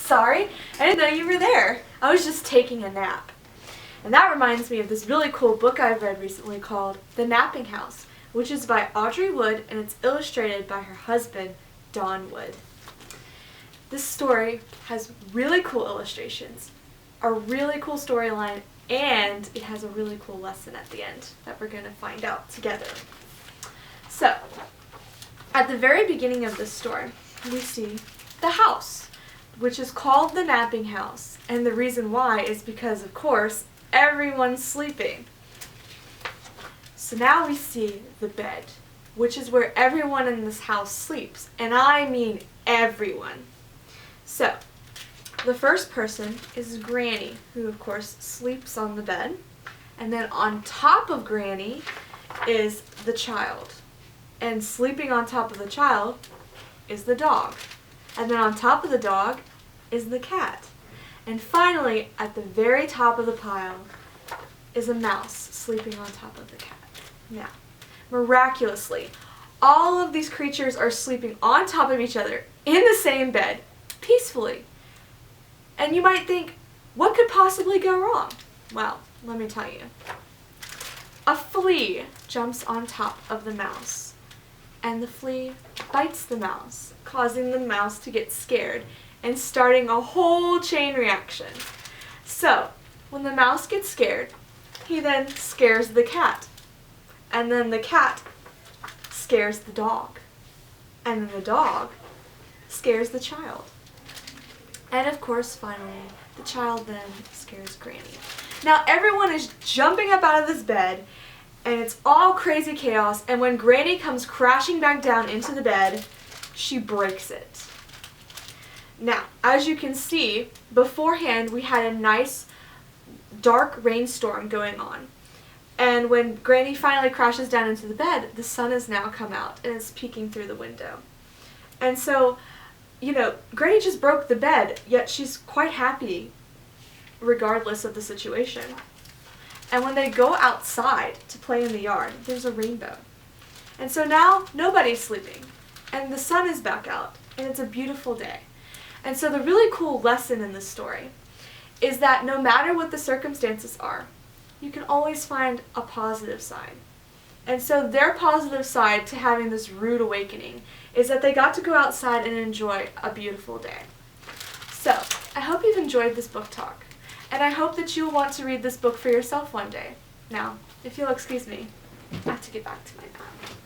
Sorry, I didn't know you were there. I was just taking a nap. And that reminds me of this really cool book I've read recently called The Napping House, which is by Audrey Wood and it's illustrated by her husband, Don Wood. This story has really cool illustrations, a really cool storyline, and it has a really cool lesson at the end that we're going to find out together. So, at the very beginning of this story, we see the house, which is called the napping house. And the reason why is because, of course, everyone's sleeping. So now we see the bed, which is where everyone in this house sleeps. And I mean everyone. So, the first person is Granny, who of course sleeps on the bed. And then on top of Granny is the child. And sleeping on top of the child is the dog. And then on top of the dog is the cat. And finally, at the very top of the pile is a mouse sleeping on top of the cat. Now, miraculously, all of these creatures are sleeping on top of each other in the same bed, peacefully. And you might think, what could possibly go wrong? Well, let me tell you. A flea jumps on top of the mouse, and the flea bites the mouse, causing the mouse to get scared and starting a whole chain reaction. So, when the mouse gets scared, he then scares the cat, and then the cat scares the dog, and then the dog scares the child. And of course, finally, the child then scares Granny. Now everyone is jumping up out of this bed, and it's all crazy chaos, and when Granny comes crashing back down into the bed, she breaks it. Now, as you can see, beforehand we had a nice dark rainstorm going on. And when Granny finally crashes down into the bed, the sun has now come out and is peeking through the window. And so, you know, Granny just broke the bed, yet she's quite happy regardless of the situation. And when they go outside to play in the yard, there's a rainbow. And so now nobody's sleeping, and the sun is back out, and it's a beautiful day. And so the really cool lesson in this story is that no matter what the circumstances are, you can always find a positive side. And so their positive side to having this rude awakening is that they got to go outside and enjoy a beautiful day. So, I hope you've enjoyed this book talk, and I hope that you will want to read this book for yourself one day. Now, if you'll excuse me, I have to get back to my nap.